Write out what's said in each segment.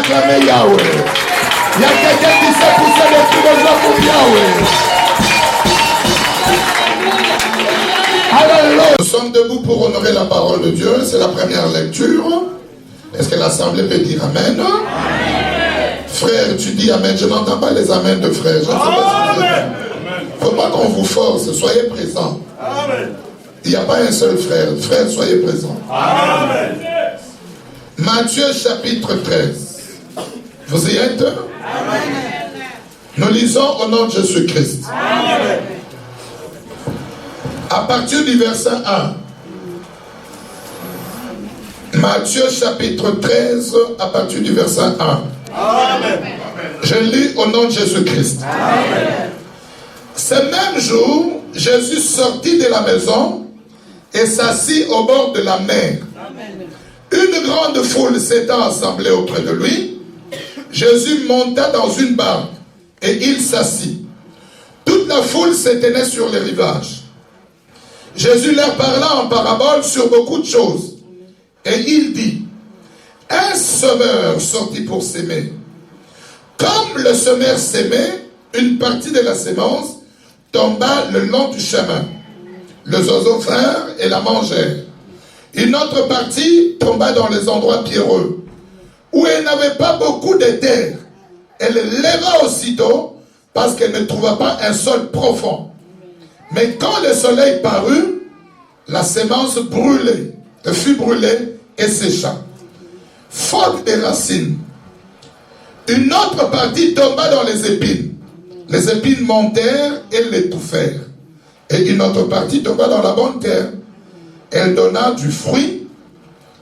acclamer Yahweh. Il y a quelqu'un qui sait pousser les cris de joie pour Yahweh. Alléluia. Nous sommes debout pour honorer la parole de Dieu. C'est la première lecture. Est-ce que l'assemblée peut dire Amen? Amen. Frère, tu dis Amen. Je n'entends pas les Amen de frère. Je ne sais pas si vous êtes. Il ne faut pas qu'on vous force. Soyez présents. Amen. Il n'y a pas un seul frère. Frère, soyez présents. Amen. Matthieu chapitre 13. Vous y êtes? Amen. Nous lisons au nom de Jésus-Christ. Amen. À partir du verset 1. Matthieu chapitre 13, à partir du verset 1. Amen. Je lis au nom de Jésus-Christ. Amen. Ce même jour, Jésus sortit de la maison et s'assit au bord de la mer. Amen. Une grande foule s'étant assemblée auprès de lui, Jésus monta dans une barque et il s'assit. Toute la foule s'éteignait sur les rivages. Jésus leur parla en parabole sur beaucoup de choses. Et il dit, un semeur sortit pour s'aimer. Comme le semeur s'aimait, une partie de la sémence tomba le long du chemin. Les oiseaux vinrent et la mangèrent. Une autre partie tomba dans les endroits pierreux, où elle n'avait pas beaucoup de terre. Elle leva aussitôt, parce qu'elle ne trouva pas un sol profond. Mais quand le soleil parut, la sémence brûlait, fut brûlée et sécha. Faute des racines. Une autre partie tomba dans les épines. Les épines montèrent et l'étouffèrent. Et une autre partie tomba dans la bonne terre. Elle donna du fruit.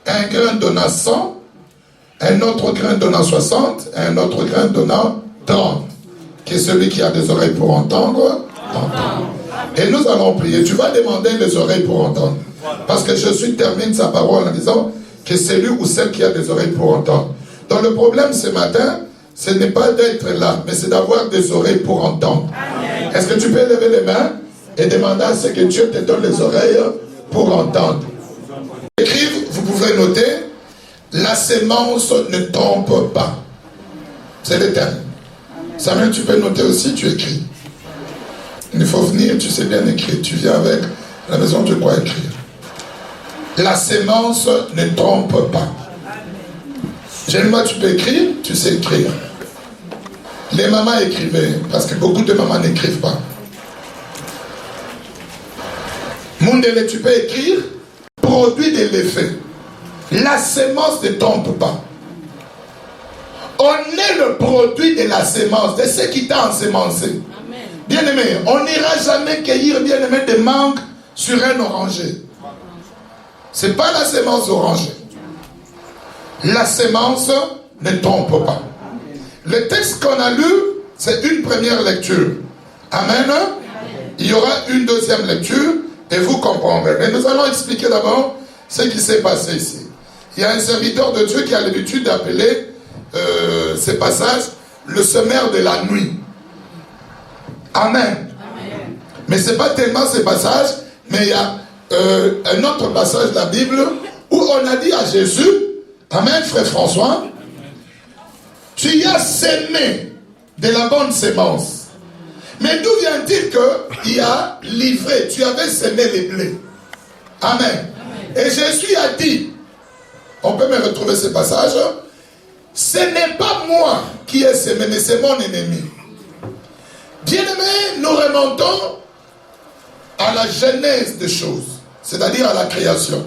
Un grain donna 100, un autre grain donna 60, et un autre grain donna 30. Qui est celui qui a des oreilles pour entendre, entendre. Et nous allons prier. Tu vas demander les oreilles pour entendre. Parce que Jésus termine sa parole en disant que c'est lui ou celle qui a des oreilles pour entendre. Donc le problème ce matin, ce n'est pas d'être là, mais c'est d'avoir des oreilles pour entendre. Est-ce que tu peux lever les mains et demander à ce que Dieu te donne les oreilles pour entendre? Écrive, vous pouvez noter, la sémence ne trompe pas. C'est le terme. Samuel, tu peux noter aussi, tu écris. Il faut venir, tu sais bien écrire. Tu viens avec la maison, tu crois écrire. La sémence ne trompe pas. Généralement, tu peux écrire, tu sais écrire. Les mamans écrivaient, parce que beaucoup de mamans n'écrivent pas. Mundele, tu peux écrire, produit de l'effet. La sémence ne trompe pas. On est le produit de la sémence, de ce qui t'a ensémencé. Bien-aimé, on n'ira jamais cueillir, bien-aimé, des mangues sur un oranger. Ce n'est pas la sémence orangée. La sémence ne trompe pas. Le texte qu'on a lu, c'est une première lecture. Amen. Il y aura une deuxième lecture et vous comprendrez. Mais nous allons expliquer d'abord ce qui s'est passé ici. Il y a un serviteur de Dieu qui a l'habitude d'appeler ces passages le semeur de la nuit. Amen. Amen. Mais ce n'est pas tellement ces passages, mais il y a un autre passage de la Bible où on a dit à Jésus, Amen, frère François, tu y as sémé de la bonne sémence. Mais d'où vient-il qu'il a livré, tu avais sémé les blés? Amen. Amen. Et Jésus a dit, on peut me retrouver ce passage, ce n'est pas moi qui ai sémé, mais c'est mon ennemi. Bien-aimés, nous remontons à la genèse des choses, c'est-à-dire à la création.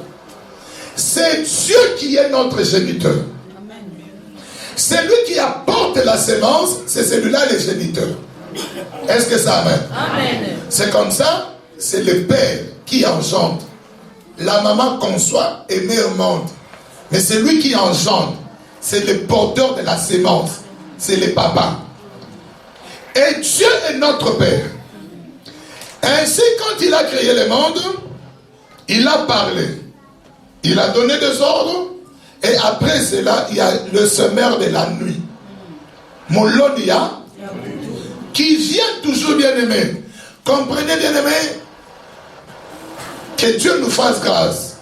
C'est Dieu qui est notre géniteur. Celui qui apporte la sémence, c'est celui-là le géniteur. Est-ce que ça amène? Amen. C'est comme ça, c'est le père qui engendre. La maman conçoit et met au monde. Mais c'est lui qui engendre. C'est le porteur de la sémence. C'est le papa. Et Dieu est notre Père. Ainsi, quand il a créé le monde, il a parlé. Il a donné des ordres. Et après cela, il y a le semeur de la nuit. Molonia, qui vient toujours bien aimé. Comprenez bien aimé, que Dieu nous fasse grâce.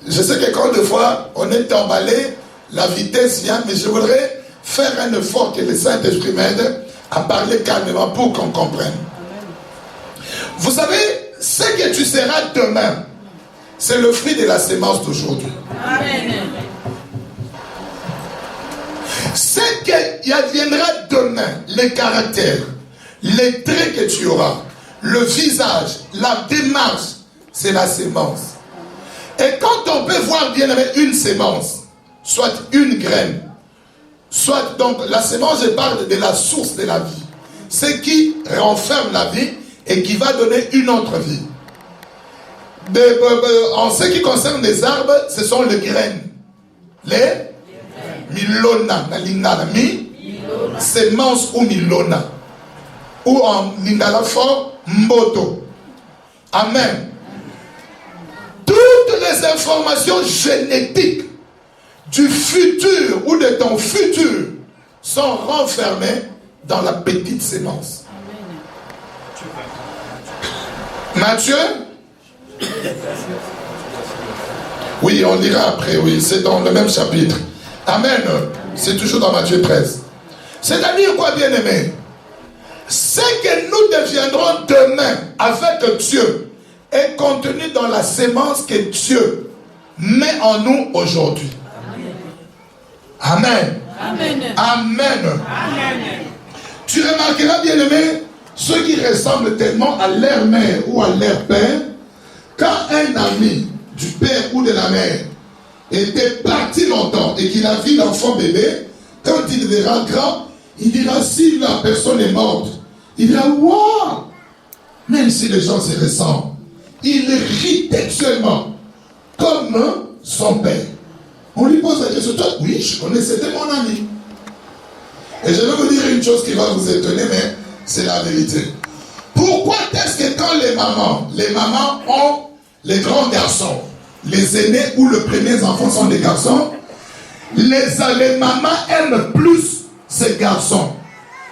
Je sais que quand des fois, on est emballé, la vitesse vient, mais je voudrais faire un effort que le Saint-Esprit m'aide à parler calmement pour qu'on comprenne. Vous savez, ce que tu seras demain, c'est le fruit de la sémence d'aujourd'hui. Ce qui adviendra demain, les caractères, les traits que tu auras, le visage, la démarche, c'est la sémence. Et quand on peut voir bien une sémence, soit une graine, soit donc la sémence, je parle de la source de la vie, ce qui renferme la vie et qui va donner une autre vie. En ce qui concerne les arbres, ce sont les graines. Les milona, sémence ou milona. Ou en lingala fort, mboto. Amen. Toutes les informations génétiques du futur ou de ton futur sont renfermées dans la petite sémence. Matthieu? Oui, on lira après, oui, c'est dans le même chapitre. Amen. C'est toujours dans Matthieu 13. C'est-à-dire quoi, bien-aimé? Ce que nous deviendrons demain avec Dieu est contenu dans la sémence que Dieu met en nous aujourd'hui. Amen. Amen. Amen. Amen. Tu remarqueras, bien-aimé, ceux qui ressemblent tellement à leur mère ou à leur père, quand un ami du père ou de la mère était parti longtemps et qu'il a vu l'enfant bébé, quand il verra grand, il dira, si la personne est morte, il dira, waouh, même si les gens se ressemblent, il rit textuellement comme son père. On lui pose la question, toi, oui, je connais, c'était mon ami. Et je vais vous dire une chose qui va vous étonner, mais c'est la vérité. Pourquoi est-ce que quand les mamans ont les grands garçons, les aînés ou les premiers enfants sont des garçons, les mamans aiment plus ces garçons?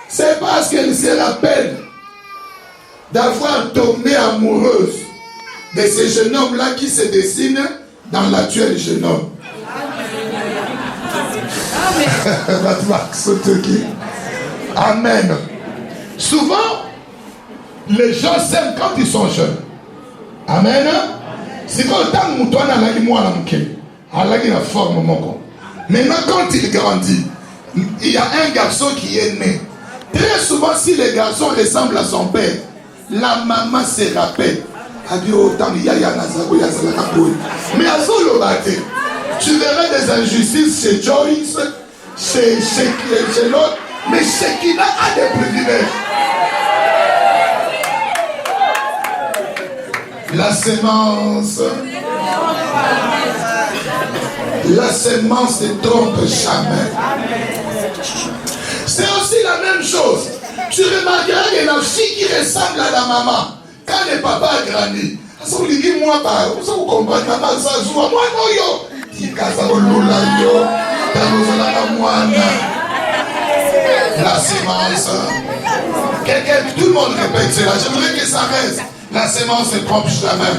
C'est parce qu'elles se rappellent d'avoir tombé amoureuse de ces jeunes hommes-là qui se dessinent dans l'actuel jeune homme. Amen. Souvent, les gens s'aiment quand ils sont jeunes. Amen. C'est quand la forme. Maintenant, quand il grandit, il y a un garçon qui est né. Très souvent, si le garçon ressemble à son père, la maman se rappelle. Mais à Zolobate, tu verras des injustices chez Joyce, chez l'autre, mais chez Kina a des privilèges. La sémence ne trompe jamais. C'est aussi la même chose. Tu remarqueras que la fille qui ressemble à la maman, quand le papa a grandi, vous comprenez, maman, ça joue, moi, non, yo. La sémence. Tout le monde répète cela. J'aimerais que ça reste. La sémence ne trompe jamais.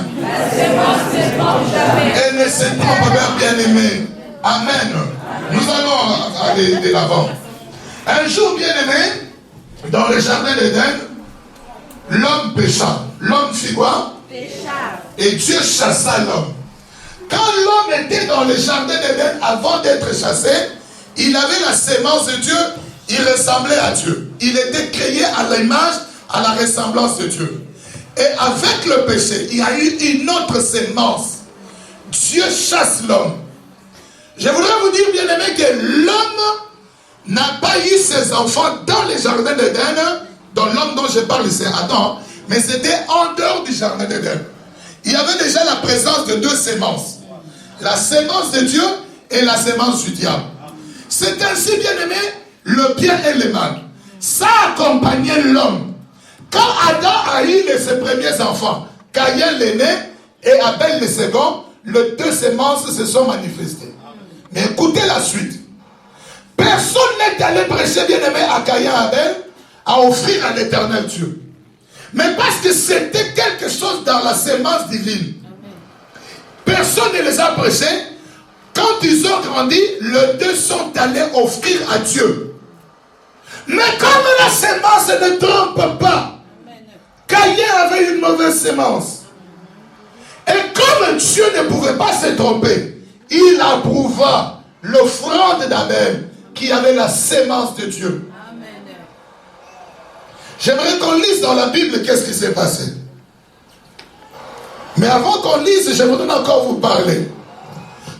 Elle ne se trompe pas, bien-aimé. Amen. Nous allons aller de l'avant. Un jour, bien-aimé, dans le jardin d'Éden, l'homme pécha. L'homme fit quoi? Pécha. Et Dieu chassa l'homme. Quand l'homme était dans le jardin d'Éden, avant d'être chassé, il avait la sémence de Dieu, il ressemblait à Dieu. Il était créé à l'image, à la ressemblance de Dieu. Et avec le péché, il y a eu une autre sémence. Dieu chasse l'homme. Je voudrais vous dire, bien aimé, que l'homme n'a pas eu ses enfants dans le jardin d'Éden. Dans l'homme dont je parle, c'est Adam. Mais c'était en dehors du jardin d'Éden. Il y avait déjà la présence de deux sémences. La sémence de Dieu et la sémence du diable. C'est ainsi, bien aimé, le bien et le mal. Ça accompagnait l'homme. Quand Adam a eu ses premiers enfants, Caïn l'aîné et Abel le second, les deux sémences se sont manifestées. Mais écoutez la suite. Personne n'est allé prêcher, bien aimé, à Caïn et Abel à offrir à l'éternel Dieu. Mais parce que c'était quelque chose dans la sémence divine. Personne ne les a prêchés. Quand ils ont grandi, les deux sont allés offrir à Dieu. Mais comme la sémence ne trompe pas, Caïn avait une mauvaise sémence. Et comme Dieu ne pouvait pas se tromper, il approuva l'offrande d'Abel qui avait la sémence de Dieu. J'aimerais qu'on lise dans la Bible qu'est-ce qui s'est passé. Mais avant qu'on lise, je voudrais encore vous parler.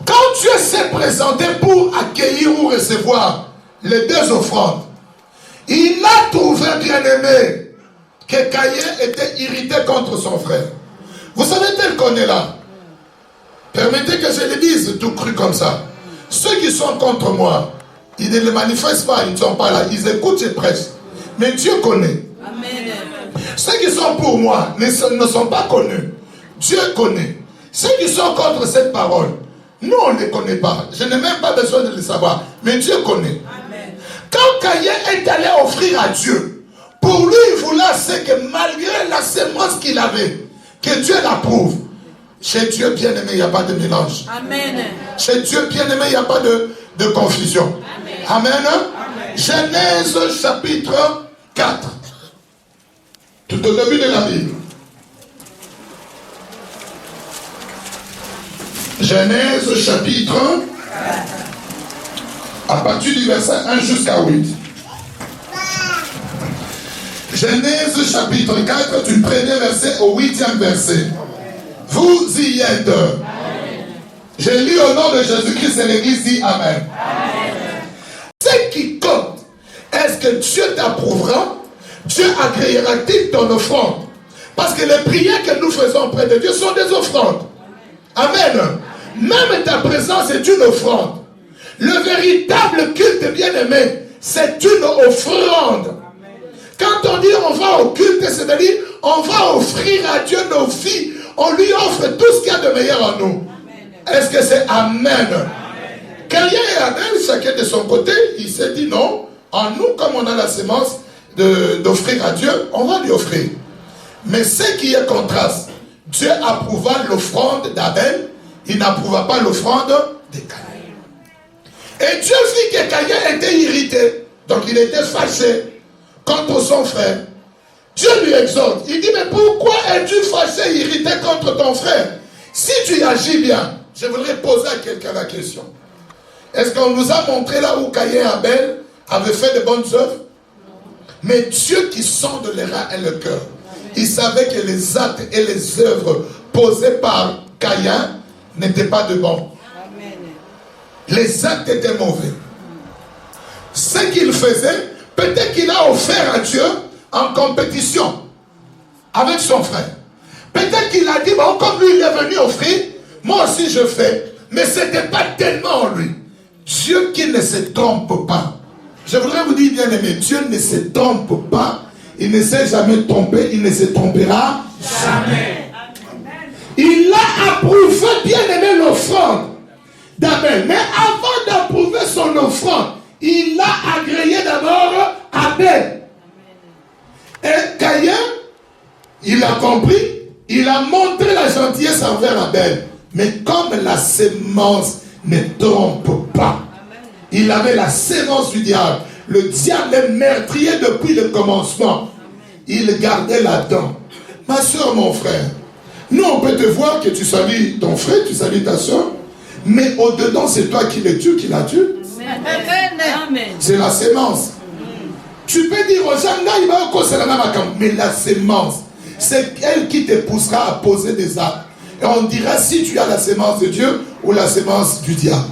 Quand Dieu s'est présenté pour accueillir ou recevoir les deux offrandes, il a trouvé bien aimé que Caïn était irrité contre son frère. Vous savez tel qu'on est là. Permettez que je le dise tout cru comme ça. Ceux qui sont contre moi, ils ne le manifestent pas, ils ne sont pas là. Ils écoutent, je prêche. Mais Dieu connaît. Amen. Ceux qui sont pour moi ne sont pas connus. Dieu connaît. Ceux qui sont contre cette parole, nous on ne les connaît pas. Je n'ai même pas besoin de le savoir. Mais Dieu connaît. Amen. Quand Caïn est allé offrir à Dieu, pour lui il voulait c'est que malgré la sémence qu'il avait, que Dieu l'approuve. Chez Dieu bien-aimé, il n'y a pas de mélange. Amen. Chez Dieu bien-aimé, il n'y a pas de confusion. Amen. Amen. Genèse chapitre 4. Tout au début de la Bible. Genèse chapitre 4. À partir du verset 1 jusqu'à 8. Genèse chapitre 4, du premier verset au 8e verset. Vous y êtes. Je lis au nom de Jésus-Christ et l'Église dit Amen. Ce qui compte, est-ce que Dieu t'approuvera? Dieu agréera-t-il ton offrande? Parce que les prières que nous faisons auprès de Dieu sont des offrandes. Amen. Même ta présence est une offrande. Le véritable culte bien-aimé, c'est une offrande. Quand on dit on va au culte, c'est-à-dire on va offrir à Dieu nos vies. On lui offre tout ce qu'il y a de meilleur en nous. Est-ce que c'est Amen? Caïn et Abel, chacun de son côté, il s'est dit non. En nous, comme on a la sémence d'offrir à Dieu, on va lui offrir. Mais ce qui est contraste, Dieu approuva l'offrande d'Abel, il n'approuva pas l'offrande de Caïn. Et Dieu vit que Caïn était irrité, donc il était fâché contre son frère. Dieu lui exhorte. Il dit, mais pourquoi es-tu fâché, irrité contre ton frère? Si tu agis bien, je voudrais poser à quelqu'un la question. Est-ce qu'on nous a montré là où Caïn et Abel avaient fait de bonnes œuvres? Mais Dieu qui sonde les reins et le cœur, il savait que les actes et les œuvres posées par Caïn n'étaient pas de bons. Les actes étaient mauvais. Ce qu'il faisait, peut-être qu'il a offert à Dieu en compétition avec son frère. Peut-être qu'il a dit, bon, comme lui il est venu offrir, moi aussi je fais. Mais ce n'était pas tellement en lui. Dieu qui ne se trompe pas. Je voudrais vous dire, bien aimé, Dieu ne se trompe pas. Il ne s'est jamais trompé, il ne se trompera jamais. Il a approuvé, bien aimé, l'offrande d'Abel. Mais avant d'approuver son offrande, il a agréé d'abord Abel. Et Caïn, il a compris, il a montré la gentillesse envers Abel. Mais comme la sémence ne trompe pas, il avait la sémence du diable. Le diable est meurtrier depuis le commencement. Il gardait la dent. Ma soeur, mon frère, nous on peut te voir que tu salues ton frère, tu salues ta soeur, mais au-dedans c'est toi qui le tues, qui la tue. C'est la sémence. Tu peux dire aux gens, mais la sémence, c'est elle qui te poussera à poser des actes. Et on dira si tu as la sémence de Dieu ou la sémence du diable.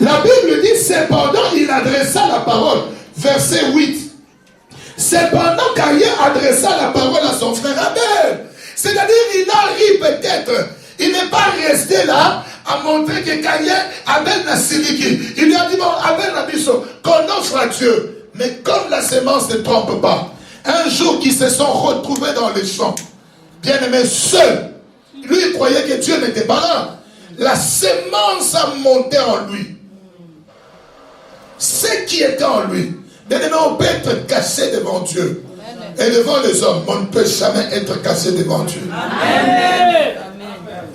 La Bible dit, cependant, il adressa la parole. Verset 8. Cependant, Caïn adressa la parole à son frère Abel. C'est-à-dire, il a ri peut-être. Il n'est pas resté là à montrer que Caïn, Abel n'a siliki. Il lui a dit, bon, Abel n'a dit qu'on offre à Dieu. Mais comme la sémence ne trompe pas, un jour qu'ils se sont retrouvés dans les champs, bien aimés, seuls, lui il croyait que Dieu n'était pas là. La sémence a monté en lui. Ce qui était en lui. Bien aimé, on peut être caché devant Dieu. Et devant les hommes, on ne peut jamais être caché devant Dieu. Amen.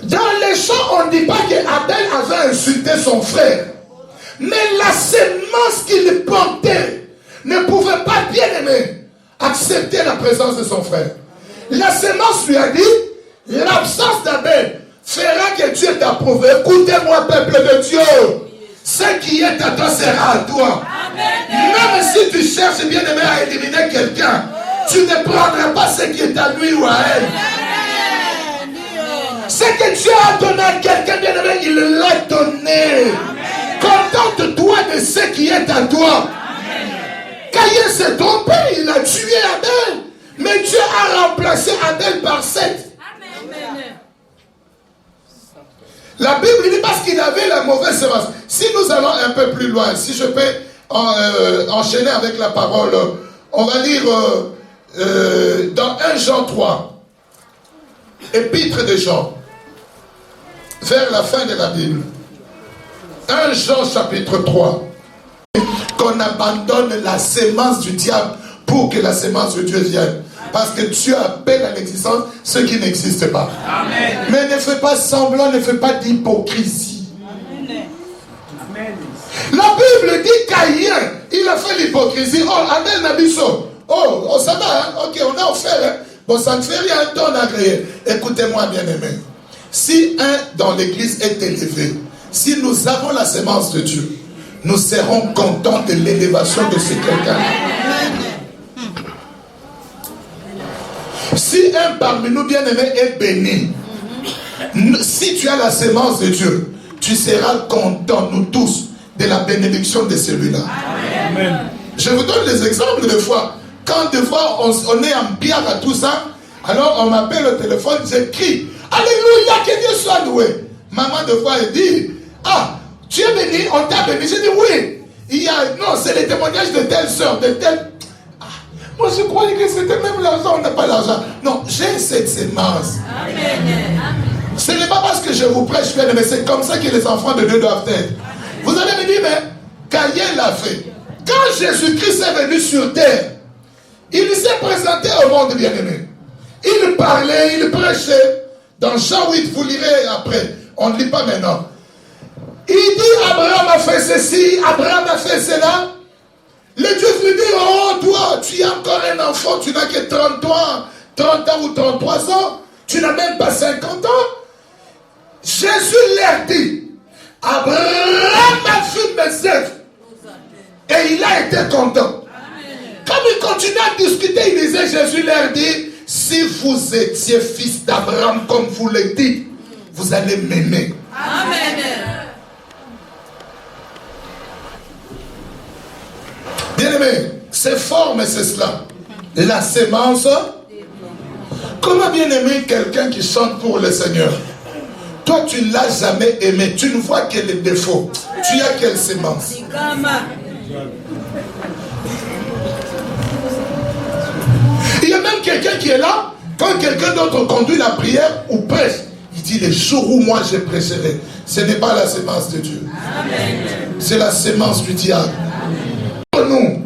Dans les champs, on ne dit pas qu'Abel avait insulté son frère. Mais la sémence qu'il portait, ne pouvait pas, bien aimé, accepter la présence de son frère. La sémence lui a dit, l'absence d'Abel fera que Dieu t'approuve. Écoutez-moi, peuple de Dieu. Ce qui est à toi sera à toi. Amen. Même si tu cherches, bien aimé, à éliminer quelqu'un, tu ne prendras pas ce qui est à lui ou à elle. Amen. Ce que Dieu a donné à quelqu'un, bien aimé, il l'a donné. Contente-toi de ce qui est à toi. Caïn s'est trompé, il a tué Abel. Mais Dieu a remplacé Abel par Seth. La Bible dit parce qu'il avait la mauvaise semence. Si nous allons un peu plus loin, si je peux enchaîner avec la parole, on va lire dans 1 Jean 3, épître de Jean, vers la fin de la Bible. 1 Jean chapitre 3. Qu'on abandonne la sémence du diable pour que la sémence de Dieu vienne. Parce que Dieu appelle à l'existence ce qui n'existe pas. Amen. Mais ne fais pas semblant, ne fais pas d'hypocrisie. Amen. La Bible dit Caïn, il a fait l'hypocrisie. Oh, Abel Nabiso. Oh, ça va, hein? Ok, on a offert. Hein? Bon, ça ne fait rien, on a créé. Écoutez-moi, bien-aimé. Si un dans l'église est élevé, si nous avons la sémence de Dieu, nous serons contents de l'élévation de ce quelqu'un. Si un parmi nous bien-aimés est béni, si tu as la sémence de Dieu, tu seras content, nous tous, de la bénédiction de celui-là. Amen. Je vous donne des exemples de fois. Quand des fois on est en bière à tout ça, alors on m'appelle au téléphone, j'écris Alléluia, que Dieu soit loué. Maman de fois elle dit, ah, tu es béni, on t'a béni. Je dis oui. Non, c'est les témoignages de telle soeur, de telle. Moi, je croyais que c'était même l'argent, on n'a pas l'argent. Non, j'ai cette sémence. Amen. Ce n'est pas parce que je vous prêche, mais c'est comme ça que les enfants de Dieu doivent être. Vous allez me dire, mais Caïn l'a fait. Quand Jésus-Christ est venu sur terre, il s'est présenté au monde bien-aimé. Il parlait, il prêchait. Dans Jean 8, vous lirez après. On ne lit pas maintenant. Il dit, Abraham a fait ceci, Abraham a fait cela. Le Dieu lui dit, oh toi, tu es encore un enfant, tu n'as que 30 ans ou 33 ans, tu n'as même pas 50 ans. Jésus leur dit, Abraham a vu mes œuvres et il a été content. Comme il continuait à discuter, il disait, Jésus leur dit, si vous étiez fils d'Abraham comme vous le dites, vous allez m'aimer. Amen. Bien-aimé, c'est fort, mais c'est cela. La sémence. Comment bien aimer quelqu'un qui chante pour le Seigneur? Toi, tu ne l'as jamais aimé. Tu ne vois que les défauts. Tu as quelle sémence? Il y a même quelqu'un qui est là. Quand quelqu'un d'autre conduit la prière ou prêche, il dit les jours où moi je prêcherai. Ce n'est pas la sémence de Dieu. C'est la sémence du diable. Nous,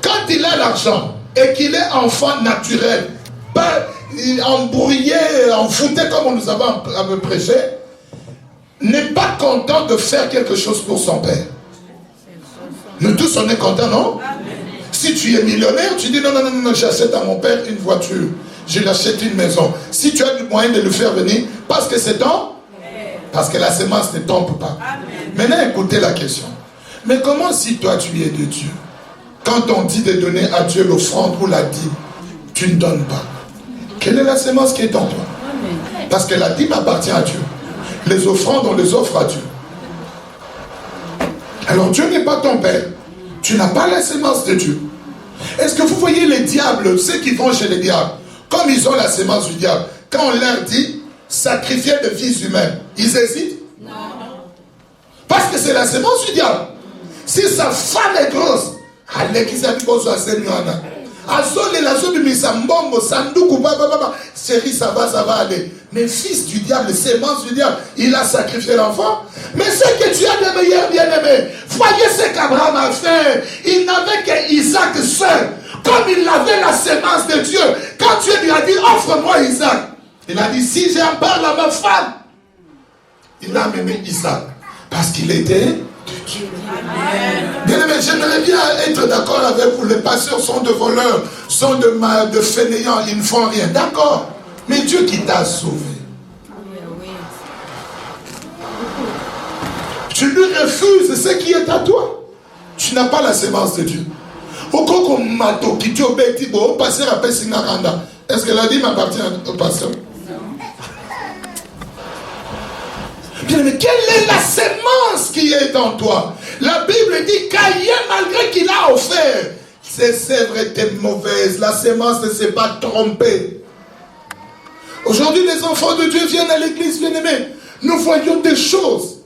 quand il a l'argent et qu'il est enfant naturel, pas embrouillé, enfouté comme on nous avait prêché, n'est pas content de faire quelque chose pour son père. Nous tous on est contents, non? Si tu es millionnaire, tu dis non, j'achète à mon père une voiture, je lui achète une maison. Si tu as le moyen de le faire venir, parce que c'est ton, parce que la sémence ne tombe pas. Maintenant écoutez la question. Mais comment si toi tu es de Dieu? Quand on dit de donner à Dieu l'offrande ou la dîme, tu ne donnes pas. Quelle est la sémence qui est en toi? Parce que la dîme appartient à Dieu. Les offrandes, on les offre à Dieu. Alors Dieu n'est pas ton père. Tu n'as pas la sémence de Dieu. Est-ce que vous voyez les diables, ceux qui vont chez les diables, comme ils ont la sémence du diable, quand on leur dit sacrifier de vies humaines, ils hésitent? Non. Parce que c'est la sémence du diable. Si sa femme est grosse, chérie, ça va aller. Mais fils du diable, sémence du diable, il a sacrifié l'enfant. Mais ce que tu as de meilleur, bien-aimé, voyez ce qu'Abraham a fait. Il n'avait qu'Isaac seul. Comme il avait la sémence de Dieu, quand Dieu lui a dit offre-moi Isaac, il a dit si j'en parle à ma femme, il a amené Isaac parce qu'il était. Dieu. Bien aimé, j'aimerais bien être d'accord avec vous. Les pasteurs sont de voleurs, sont de fainéants, ils ne font rien. D'accord. Mais Dieu qui t'a sauvé. Tu lui refuses ce qui est à toi. Tu n'as pas la sémence de Dieu. Est-ce que la dîme appartient au pasteur? Bien, mais quelle est la sémence qui est en toi? La Bible dit Caïn, malgré qu'il a offert, ses sèvres étaient mauvaises. La sémence ne s'est pas trompée. Aujourd'hui, les enfants de Dieu viennent à l'église, bien aimés. Nous voyons des choses.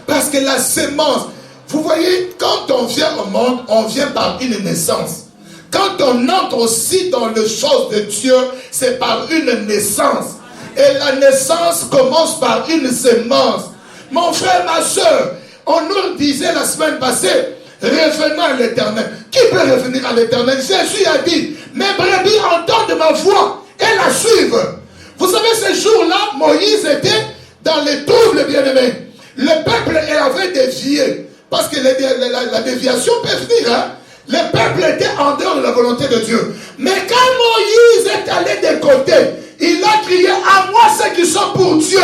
Parce que la sémence, vous voyez, quand on vient au monde, on vient par une naissance. Quand on entre aussi dans les choses de Dieu, c'est par une naissance. Et la naissance commence par une sémence. Mon frère, ma soeur, on nous disait la semaine passée, revenons à l'Éternel. Qui peut revenir à l'Éternel? Jésus a dit, mes brebis entendent ma voix et la suivent. Vous savez, ces jours-là, Moïse était dans les troubles, bien-aimés. Le peuple avait dévié. Parce que la déviation peut venir. Hein? Le peuple était en dehors de la volonté de Dieu. Mais quand Moïse est allé de côté, il a crié à moi ceux qui sont pour Dieu.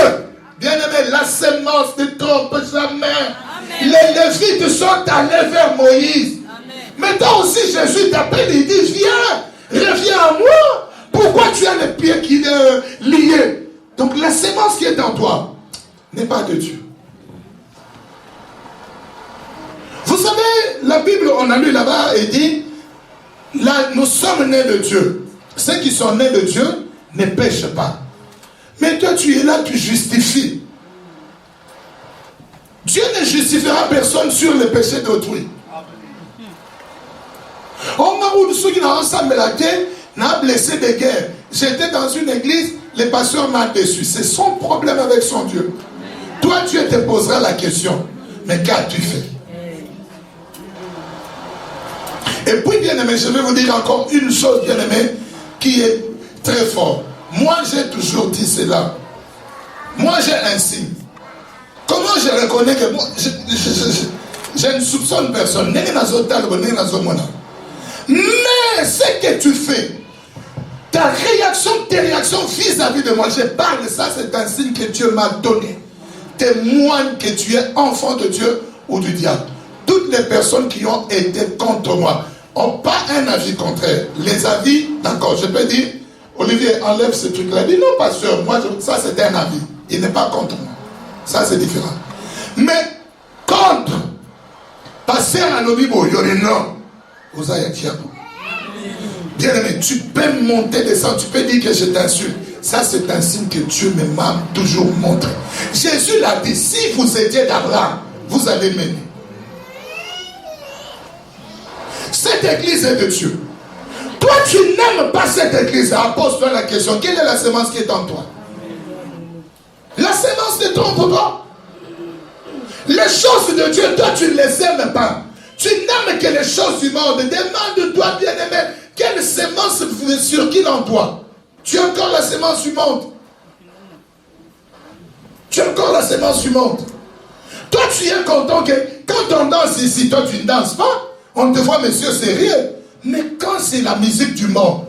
Bien-aimé, la sémence ne trompe jamais. Amen. Les Lévites sont allés vers Moïse. Amen. Mais toi aussi, Jésus t'appelle, il dit, viens, reviens à moi. Pourquoi tu as les pieds qui liés? Donc la sémence qui est en toi n'est pas de Dieu. Vous savez, la Bible, on a lu là-bas et dit, là, nous sommes nés de Dieu. Ceux qui sont nés de Dieu ne pêchent pas. Mais toi, tu es là, tu justifies. Dieu ne justifiera personne sur le péché d'autrui. On a blessé des guerres. J'étais dans une église, le pasteur m'a déçu. C'est son problème avec son Dieu. Toi, Dieu te posera la question. Mais qu'as-tu fait? Et puis, bien-aimé, je vais vous dire encore une chose, bien-aimé, qui est très forte. Moi, j'ai toujours dit cela. Moi, j'ai un signe. Comment je reconnais que moi, je ne soupçonne personne. Mais ce que tu fais, ta réaction, tes réactions vis-à-vis de moi, je parle de ça, c'est un signe que Dieu m'a donné. Témoigne que tu es enfant de Dieu ou du diable. Toutes les personnes qui ont été contre moi n'ont pas un avis contraire. Les avis, d'accord, je peux dire, Olivier, enlève ce truc-là. Il dit non, pasteur, moi, ça c'est un avis. Il n'est pas contre moi. Ça c'est différent. Mais contre, pasteur à l'Obibo, il y a non. Vous avez dit, bien aimé, tu peux monter, descendre, tu peux dire que je t'insulte. Ça c'est un signe que Dieu m'a toujours montré. Jésus l'a dit, si vous étiez d'Abraham, vous allez m'aimer. Cette église est de Dieu. Toi, tu n'aimes pas cette église. Pose-toi la question. Quelle est la sémence qui est en toi? La sémence ne trompe pas. Les choses de Dieu, toi, tu ne les aimes pas. Tu n'aimes que les choses du monde. Demande-toi, bien-aimé, quelle sémence circule en toi? Tu as encore la sémence du monde. Tu as encore la sémence du monde. Toi, tu es content que quand on danse ici, toi, tu ne danses pas. On te voit, monsieur, sérieux. Mais quand c'est la musique du monde,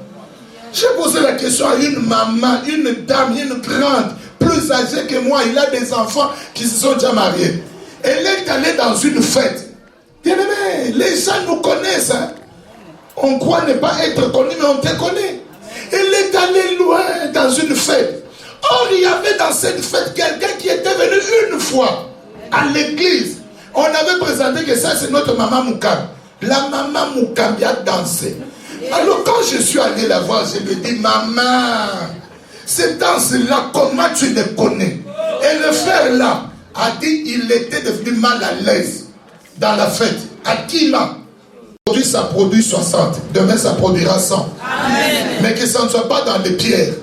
j'ai posé la question à une maman, une dame, une grande, plus âgée que moi. Il a des enfants qui se sont déjà mariés. Elle est allée dans une fête. Bien aimé, les gens nous connaissent. Hein? On croit ne pas être connu, mais on te connaît. Elle est allée loin dans une fête. Or, il y avait dans cette fête quelqu'un qui était venu une fois à l'église. On avait présenté que ça, c'est notre maman Moukam. La maman Moukambi a dansé. Alors quand je suis allé la voir, je lui ai dit, maman, cette danse-là, comment tu le connais? Et le frère là a dit, il était devenu mal à l'aise dans la fête. À qui là? Aujourd'hui ça produit 60, demain ça produira 100. Amen. Mais que ça ne soit pas dans les pierres.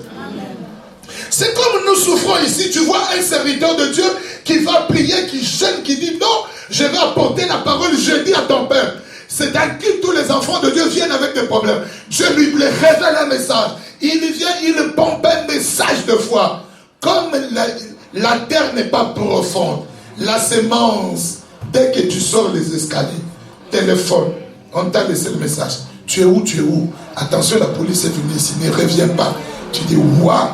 C'est comme nous souffrons ici, tu vois un serviteur de Dieu qui va prier, qui jeûne, qui dit non, je vais apporter la parole jeudi à ton père. C'est à qui tous les enfants de Dieu viennent avec des problèmes. Dieu lui révèle un message. Il vient, il pompe un message de foi. Comme la terre n'est pas profonde, la sémence Dès que tu sors les escaliers, téléphone, on t'a laissé le message. Tu es où, tu es où? Attention, la police est venue ici, ne reviens pas. Tu dis, waouh!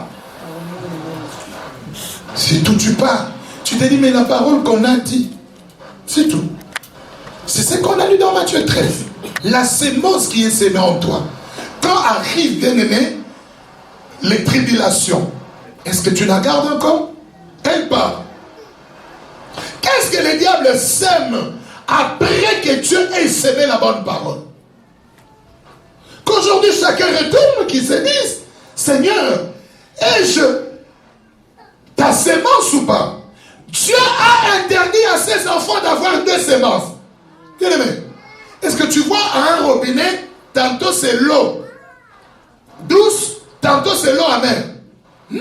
C'est tout, tu pars. Tu te dis, mais la parole qu'on a dit, c'est tout. C'est ce qu'on a lu dans Matthieu 13. La sémence qui est sémée en toi. Quand arrivent, bien aimé, les tribulations, est-ce que tu la gardes encore? Elle part. Qu'est-ce que le diable sème après que Dieu ait sémé la bonne parole? Qu'aujourd'hui chacun retourne, qui se dise, Seigneur, ai-je ta sémence ou pas? Dieu a interdit à ses enfants d'avoir deux sémences. Bien aimé, est-ce que tu vois à un robinet, tantôt c'est l'eau douce, tantôt c'est l'eau amère? Non.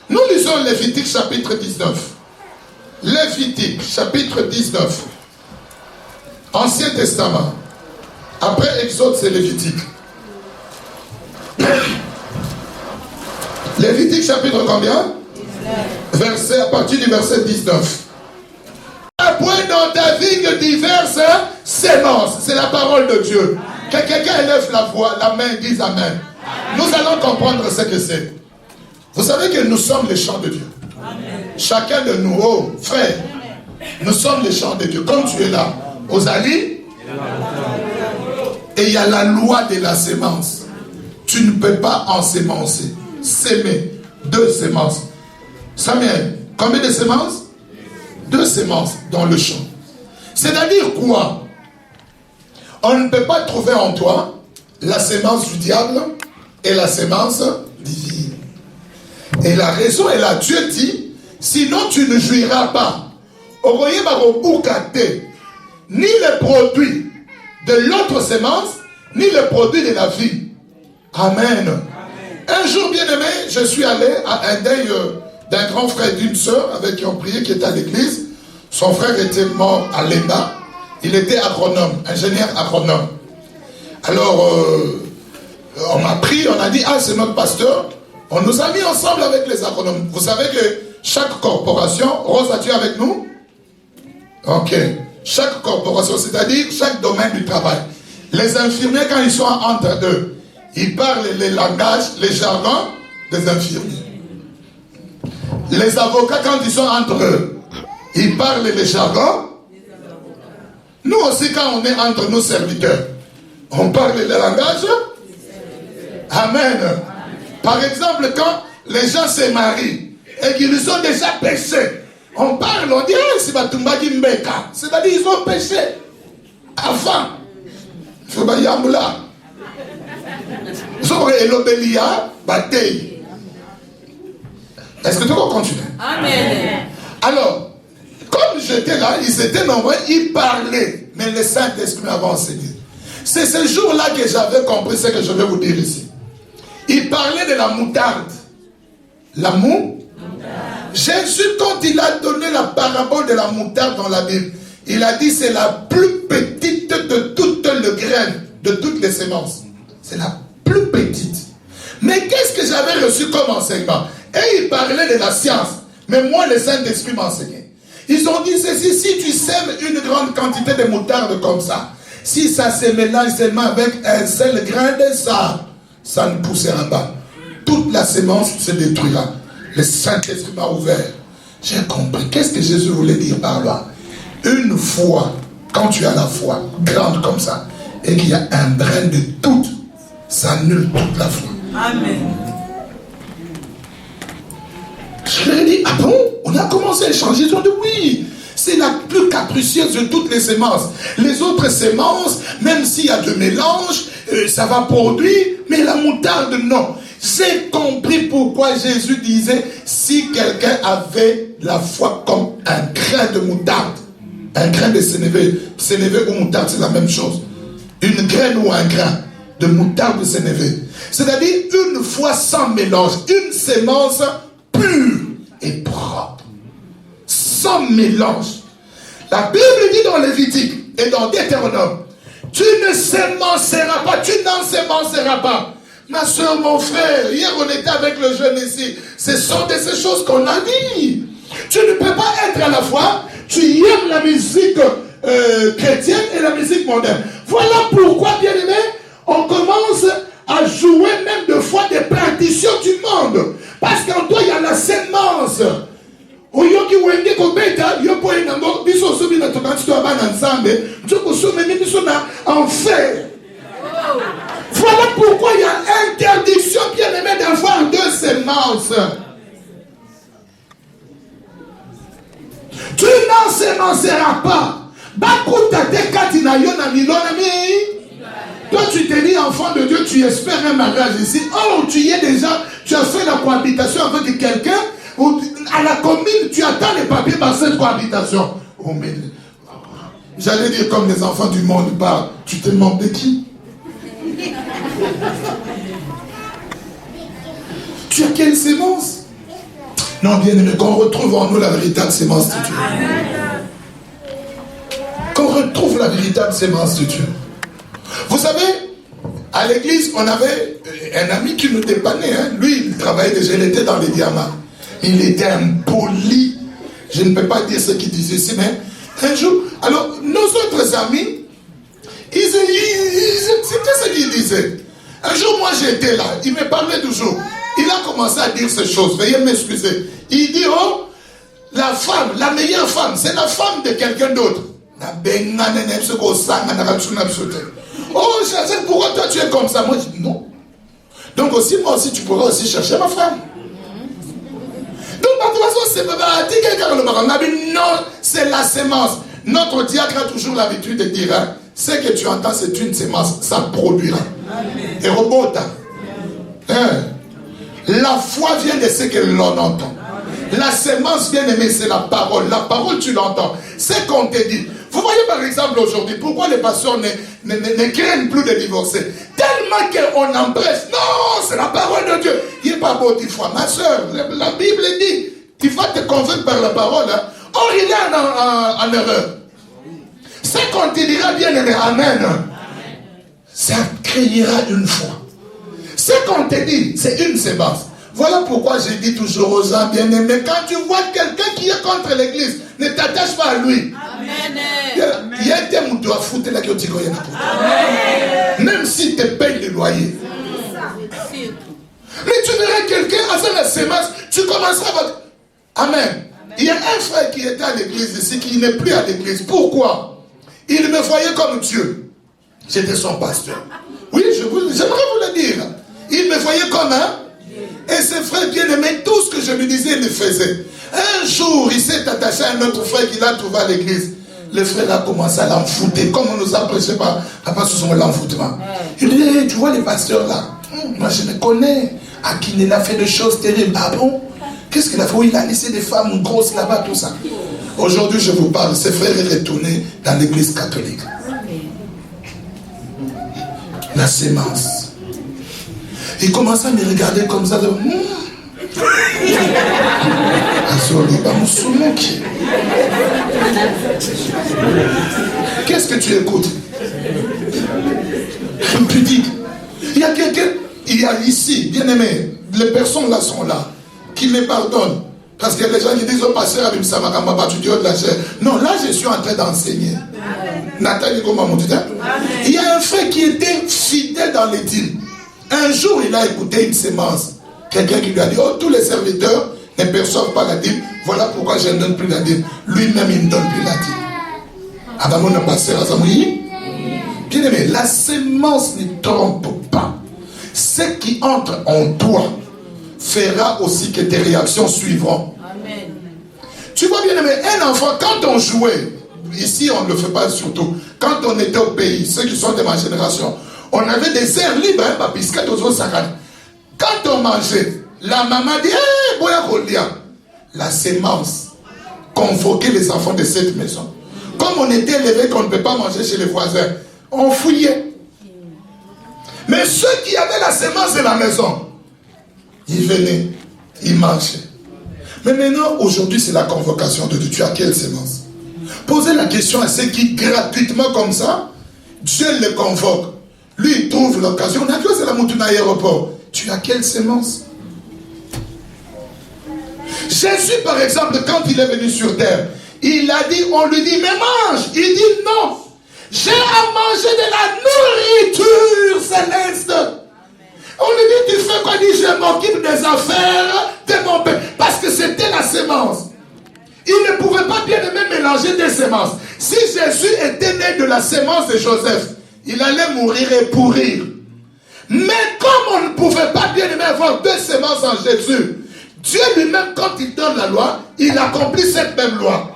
Nous lisons Lévitique chapitre 19. Lévitique chapitre 19. Ancien Testament. Après Exode, c'est Lévitique. Lévitique chapitre combien? 19. À partir du verset 19. Point dans ta vigne diverses sémences. C'est la parole de Dieu. Que quelqu'un élève la voix, la main, dise Amen. Nous allons comprendre ce que c'est. Vous savez que nous sommes les champs de Dieu. Amen. Chacun de nous, oh frère, nous sommes les champs de Dieu. Comme tu es là, aux alliés, et il y a la loi de la sémence. Tu ne peux pas ensemencer, s'aimer, deux semences. Samuel, combien de semences? Deux semences dans le champ. C'est-à-dire quoi? On ne peut pas trouver en toi la sémence du diable et la sémence divine. Et la raison est là. Dieu dit, sinon tu ne jouiras pas. Ni le produit de l'autre sémence, ni le produit de la vie. Amen. Un jour, bien aimé, je suis allé à un deuil d'un grand frère et d'une sœur avec qui on priait, qui était à l'église. Son frère était mort à l'ENA. Il était agronome, ingénieur agronome. Alors, on m'a pris, on a dit, ah, c'est notre pasteur. On nous a mis ensemble avec les agronomes. Vous savez que chaque corporation, Rose, as-tu avec nous? Ok. Chaque corporation, c'est-à-dire chaque domaine du travail. Les infirmiers, quand ils sont entre eux, ils parlent les langages, les jargons des infirmiers. Les avocats, quand ils sont entre eux, ils parlent les jargons. Nous aussi, quand on est entre nos serviteurs, on parle les langages. Amen. Par exemple, quand les gens se marient et qu'ils ont déjà péché, on parle, on dit, ah, c'est Batumba Gimbeka. C'est-à-dire, ils ont péché avant. Il faut y Yamoula. Ils ont Elobelia, Batei. Est-ce que tu vas continuer? Amen. Alors, comme j'étais là, ils étaient nombreux, ils parlaient. Mais le Saint-Esprit m'avait enseigné. C'est ce jour-là que j'avais compris ce que je vais vous dire ici. Il parlait de la moutarde. La moutarde. Jésus, quand il a donné la parabole de la moutarde dans la Bible, il a dit c'est la plus petite de toutes les graines, de toutes les semences. C'est la plus petite. Mais qu'est-ce que j'avais reçu comme enseignement? Et il parlait de la science. Mais moi, le Saint-Esprit m'a enseigné. Ils ont dit ceci, si tu sèmes une grande quantité de moutarde comme ça, si ça se mélange seulement avec un seul grain de sable, ça ne poussera pas. Toute la sémence se détruira. Le Saint-Esprit m'a ouvert. J'ai compris. Qu'est-ce que Jésus voulait dire par là? Une foi, quand tu as la foi grande comme ça, et qu'il y a un brin de doute, ça annule toute la foi. Amen. Je leur ai dit, ah bon? On a commencé à échanger. Ils ont dit oui. C'est la plus capricieuse de toutes les semences. Les autres semences, même s'il y a de mélange, ça va produire, mais la moutarde, non. J'ai compris pourquoi Jésus disait, si quelqu'un avait la foi comme un grain de moutarde, un grain de sénévé ou moutarde, c'est la même chose. Une graine ou un grain de moutarde de sénévé. C'est-à-dire une foi sans mélange, une sémence pure et propre. Sans mélange. La Bible dit dans Lévitique et dans Deutéronome, tu ne sémenceras pas, tu n'ensemenceras pas. Ma soeur, mon frère, hier on était avec le jeune ici. Ce sont de ces choses qu'on a dit. Tu ne peux pas être à la fois, tu aimes la musique chrétienne et la musique moderne. Voilà pourquoi, bien aimé, on commence à jouer même de fois des traditions du monde. Parce qu'en toi, il y a la sémence. Oyoki wenge kobeta yopo enambo biso sobi na tokanti to abana nzambe njoko somemi biso na enfer. Voilà pourquoi il y a interdiction, bien aimé, d'avoir deux semences. Tu n'en semenceras pas. Bakuta te katina yo na milonami. Toi tu t'es dit enfant de Dieu, tu espères un mariage ici. Oh, tu y es déjà, tu as fait la cohabitation avec quelqu'un. À la commune, tu attends les papiers par cette cohabitation. Oh, mais j'allais dire comme les enfants du monde parlent. Tu te demandes de qui? Tu as quelle sémence? Non, bien aimé, qu'on retrouve en nous la véritable sémence de Dieu. Qu'on retrouve la véritable sémence de Dieu. Vous savez, à l'église, on avait un ami qui nous dépannait. Hein. Lui, il travaillait déjà, il était dans les diamants. Il était impoli. Je ne peux pas dire ce qu'il disait ici, mais un jour, alors, nos autres amis, c'était ce qu'ils disaient. Un jour, moi, j'étais là. Il me parlait toujours. Il a commencé à dire ces choses. Veuillez m'excuser. Il dit, oh, la femme, la meilleure femme, c'est la femme de quelqu'un d'autre. Oh, pourquoi toi tu es comme ça? Moi, je dis non. Donc aussi, moi aussi, tu pourras aussi chercher ma femme. Donc, de toute façon, c'est non, c'est la sémence. Notre diacre a toujours l'habitude de dire, hein, ce que tu entends, c'est une sémence, ça produira. Et robota. Hein? La foi vient de ce que l'on entend. La sémence, bien aimée, c'est la parole. La parole, tu l'entends. C'est qu'on te dit. Vous voyez par exemple aujourd'hui, pourquoi les pasteurs ne craignent plus de divorcer? Tellement qu'on empresse. Non, c'est la parole de Dieu. Il n'est pas beau 10 fois. Ma soeur, la Bible dit, tu vas te convaincre par la parole. Hein. Or, il est en erreur. C'est qu'on te dira bien aimé, amen. Ça créera une foi. Ce qu'on te dit, c'est une sémence. Voilà pourquoi je dis toujours aux gens bien-aimés, quand tu vois quelqu'un qui est contre l'église, ne t'attache pas à lui. Il y a des gens qui doivent foutre la gueule. Même s'il te paye le loyer. Mais tu verras quelqu'un avec la sémence, tu commenceras à... Amen. Il y a un frère qui était à l'église ici, qui n'est plus à l'église. Pourquoi? Il me voyait comme Dieu. J'étais son pasteur. Oui, j'aimerais vous le dire. Il me voyait comme un... Et ses frères bien-aimés, tout ce que je lui disais, il le faisait. Un jour, il s'est attaché à un autre frère qu'il a trouvé à l'église. Le frère a commencé à l'enfouter. Comme on nous a prêché par l'enfoutement. Il dit, hey, tu vois les pasteurs là, moi je les connais. Akin a fait des choses terribles. Ah bon? Qu'est-ce qu'il a fait? Oui, il a laissé des femmes grosses là-bas, tout ça. Aujourd'hui, je vous parle, ses frères est retourné dans l'église catholique. La sémence. Il commence à me regarder comme ça. Qu'est-ce que tu écoutes? Impudique. Il y a quelqu'un, il y a ici, bien aimé, les personnes là sont là, qui me pardonnent. Parce que les gens qui disent, oh, pasteur, tu dis, oh, de la chair. Non, là, je suis en train d'enseigner. Nathalie, comment on dit? Il y a un frère qui était fidèle dans les dîmes. Un jour, il a écouté une sémence. Quelqu'un qui lui a dit, oh, tous les serviteurs ne perçoivent pas la dîme. Voilà pourquoi je ne donne plus la dîme. Lui-même, il ne donne plus la dîme. Avant, on a passé à Samoui. Bien aimé, la sémence ne trompe pas. Ce qui entre en toi fera aussi que tes réactions suivront. Amen. Tu vois, bien aimé, un enfant, quand on jouait, ici, on ne le fait pas surtout, quand on était au pays, ceux qui sont de ma génération, on avait des airs libres, hein, quand on mangeait, la maman dit, hey, boya kolia. La sémence convoquait les enfants de cette maison. Comme on était élevés qu'on ne peut pas manger chez les voisins, on fouillait. Mais ceux qui avaient la sémence de la maison, ils venaient, ils mangeaient. Mais maintenant, aujourd'hui, c'est la convocation de Dieu. Tu as quelle sémence? Posez la question à ceux qui, gratuitement comme ça, Dieu les convoque. Lui, il trouve l'occasion. On a vu, c'est la montée à l'aéroport. Tu as quelle sémence? Jésus, par exemple, quand il est venu sur terre, il a dit, on lui dit, mais mange. Il dit non. J'ai à manger de la nourriture céleste. On lui dit, tu fais quoi? Il dit, je m'occupe des affaires de mon père. Parce que c'était la sémence. Il ne pouvait pas bien aimer mélanger des sémences. Si Jésus était né de la sémence de Joseph, il allait mourir et pourrir. Mais comme on ne pouvait pas bien aimer avoir deux sémences en Jésus, Dieu lui-même, quand il donne la loi, il accomplit cette même loi.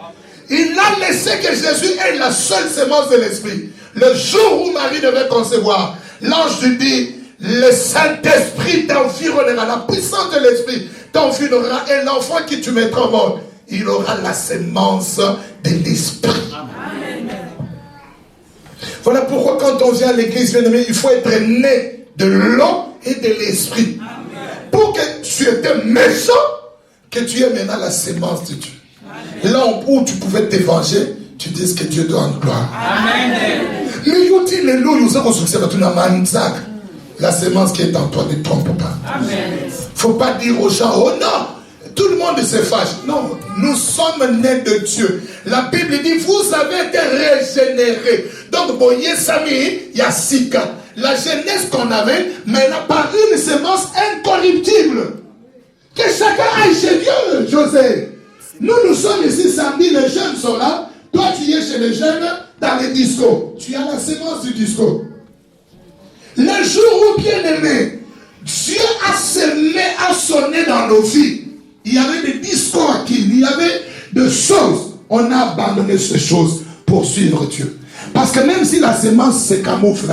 Il a laissé que Jésus ait la seule sémence de l'Esprit. Le jour où Marie devait concevoir, l'ange lui dit, le Saint-Esprit t'environnera, la puissance de l'Esprit t'environnera, et l'enfant qui tu mettras au monde, il aura la sémence de l'Esprit. Voilà pourquoi quand on vient à l'église, bien-aimé, il faut être né de l'eau et de l'Esprit. Pour que tu étais méchant, que tu aies maintenant la sémence de Dieu. Là où tu pouvais te venger, tu dis que Dieu doit en gloire. Amen. Mais yo dit les lots, la sémence qui est en toi ne trompe pas. Il ne faut pas dire aux gens, oh non, tout le monde se fâche. Non, nous sommes nés de Dieu. La Bible dit, vous avez été régénérés. Donc, Boye Sami, il y a Sika. La jeunesse qu'on avait, mais par une sémence incorruptible. Que chacun aille chez Dieu, José. Nous sommes ici samedi, les jeunes sont là. Toi, tu es chez les jeunes dans les discos. Tu as la sémence du disco. Le jour où, bien aimé, Dieu a semé, a sonné dans nos vies. Il y avait des discours à qui, il y avait des choses. On a abandonné ces choses pour suivre Dieu. Parce que même si la sémence se camoufle,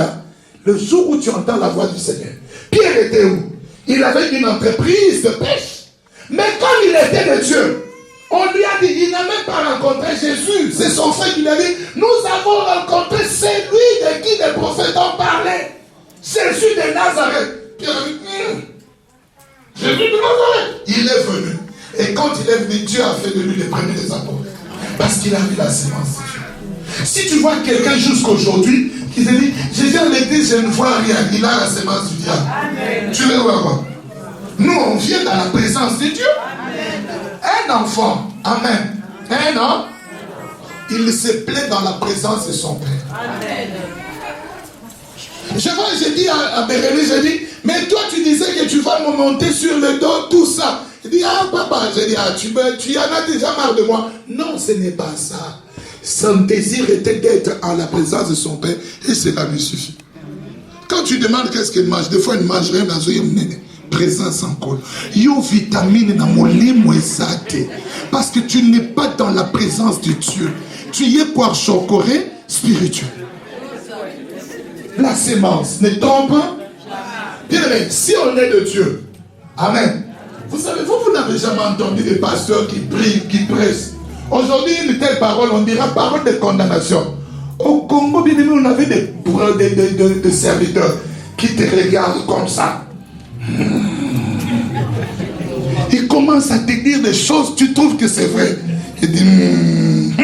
le jour où tu entends la voix du Seigneur, Pierre était où? Il avait une entreprise de pêche. Mais quand il était de Dieu, on lui a dit, il n'a même pas rencontré Jésus. C'est son frère qui lui a dit, nous avons rencontré celui de qui les prophètes ont parlé. Jésus de Nazareth. Pierre a dit, Jésus de Nazareth. Il est venu. Et quand il est venu, Dieu a fait de lui le premier des apôtres. Parce qu'il a vu la sémence de Dieu. Si tu vois quelqu'un jusqu'aujourd'hui qui te dit, je viens à l'église, je ne vois rien, il a la sémence du diable. Amen. Tu le vois quoi? Nous, on vient dans la présence de Dieu. Amen. Un enfant, amen. Un homme, il se plaît dans la présence de son père. Amen. Je dis à Bérénice, je dis, mais toi tu disais que tu vas me monter sur le dos, tout ça. Il dit, ah papa, je dis, ah, tu en as déjà marre de moi. Non, ce n'est pas ça. Son désir était d'être en la présence de son père et cela lui suffit. Quand tu demandes qu'est-ce qu'il mange, des fois il ne mange rien dans une présence en col. Yo vitamine na molimo ezate. Parce que tu n'es pas dans la présence de Dieu. Tu y es pour chocorer spirituel. La sémence ne tombe pas. Bien aimé, si on est de Dieu, amen. Vous savez, vous n'avez jamais entendu des pasteurs qui prient, qui pressent. Aujourd'hui, une telle parole, on dira parole de condamnation. Au Congo, bien aimé, on avait des serviteurs qui te regardent comme ça. Ils commencent à te dire des choses, tu trouves que c'est vrai. Ils disent,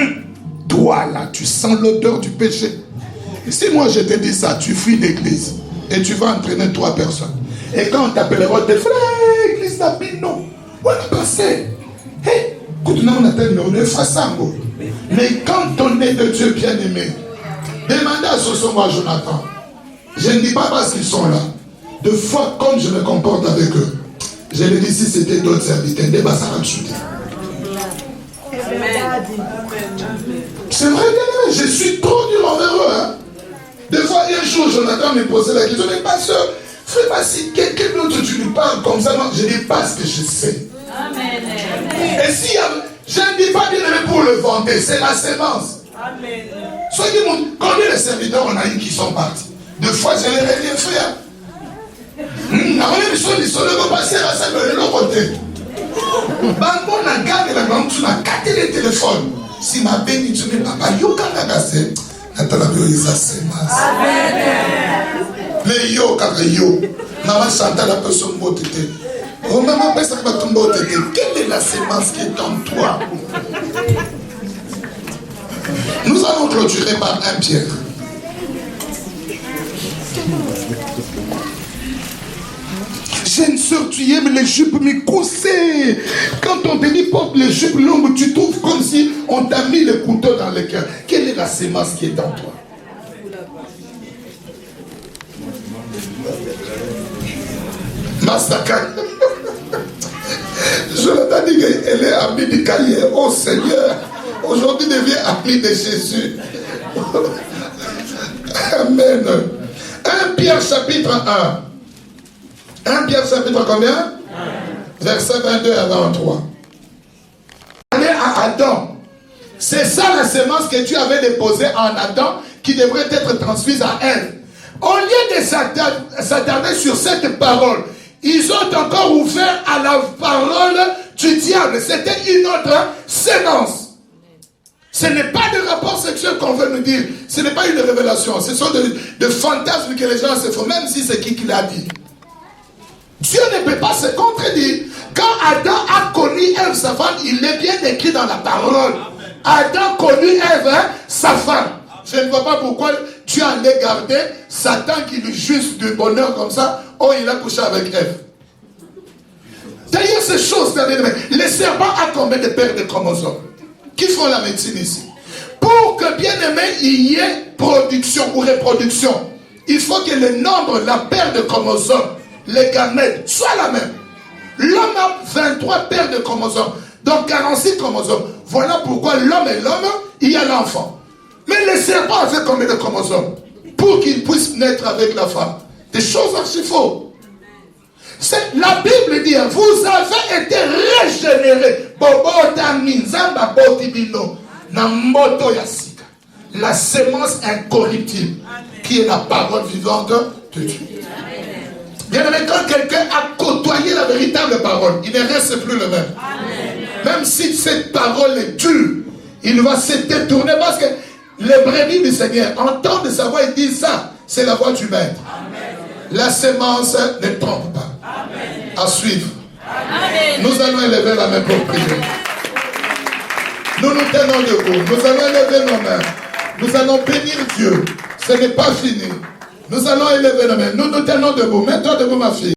toi là, tu sens l'odeur du péché. Et si moi je te dis ça, tu fuis l'église et tu vas entraîner 3 personnes. Et quand on t'appellera, tes frères, église d'Abino, non, on a passé. Hey, mais quand on est de Dieu bien-aimé, demandez à Sosomo, à Jonathan. Je ne dis pas parce qu'ils sont là. De fois, comme je me comporte avec eux, je le dis si c'était d'autres serviteurs, c'est vrai, je suis trop dur envers eux. Hein? Des fois, un jour, Jonathan me posait la question, mais pasteur, fais-moi si quelqu'un d'autre tu lui parles comme ça, non, je dis pas ce que je sais. Amen. Et si je ne dis pas bien aimé pour le vanter, c'est la sémence. Amen. Soyez mon, combien de serviteurs on a eu qui sont partis? Deux fois, je n'ai rien fait. Hein? Ils sont passés à ça de l'autre côté. Bango na gare la banque tu m'as capté le téléphone. Si ma béni tu n'es pas yo kanga kase. Natala bio isa sémence. Amen. Mais yo kanga yo. Maman chanta la personne motete. Oh maman pesa ka tumbo tete. Quelle est la sémence qui est en toi? Nous allons clôturer par 1 Pierre. Jeune soeur, tu aimes les jupes mais coussées. Quand on te dit jupes longues, tu trouves comme si on t'a mis le couteau dans le cœur. Quelle est la sémence qui est en toi? Massacre. Jonathan dit qu'elle est amie du cahier. Oh Seigneur, aujourd'hui devient amie de Jésus. Amen. 1 Pierre chapitre 1. 1 Pierre chapitre combien? Verset 22 à 23. Allez à Adam. C'est ça la sémence que Dieu avait déposée en Adam qui devrait être transmise à Ève. Au lieu de s'attarder sur cette parole, ils ont encore ouvert à la parole du diable. C'était une autre sémence. Ce n'est pas de rapport sexuel qu'on veut nous dire. Ce n'est pas une révélation. Ce sont de fantasmes que les gens se font, même si c'est qui l'a dit. Dieu ne peut pas se contredire. Quand Adam a connu Ève, sa femme, il est bien écrit dans la parole. Adam connut Ève, sa femme. Je ne vois pas pourquoi Dieu allait garder Satan qui lui juste du bonheur comme ça. Oh, il a couché avec Ève. D'ailleurs, ces choses, le serpent a combien de paires de chromosomes? Qui font la médecine ici? Pour que, bien aimé, il y ait production ou reproduction, il faut que le nombre, la paire de chromosomes, les gamètes, soit la même. L'homme a 23 paires de chromosomes, donc 46 chromosomes. Voilà pourquoi l'homme et l'homme, il y a l'enfant. Mais le serpent a fait combien de chromosomes? Pour qu'il puisse naître avec la femme. Des choses archi fausses. La Bible dit, vous avez été régénérés. La sémence incorruptible, qui est la parole vivante de Dieu. Bien aimé, quand quelqu'un a côtoyé la véritable parole, il ne reste plus le même. Même si cette parole est dure, il va se détourner parce que les brebis du Seigneur entendent sa voix et disent ça, c'est la voix du maître. La sémence ne trompe pas. Amen. À suivre. Amen. Nous allons élever la main pour prier. Nous nous tenons debout. Nous allons élever nos mains. Nous allons bénir Dieu. Ce n'est pas fini. Nous allons élever nos mains. Nous nous tenons debout. Mets-toi debout, ma fille.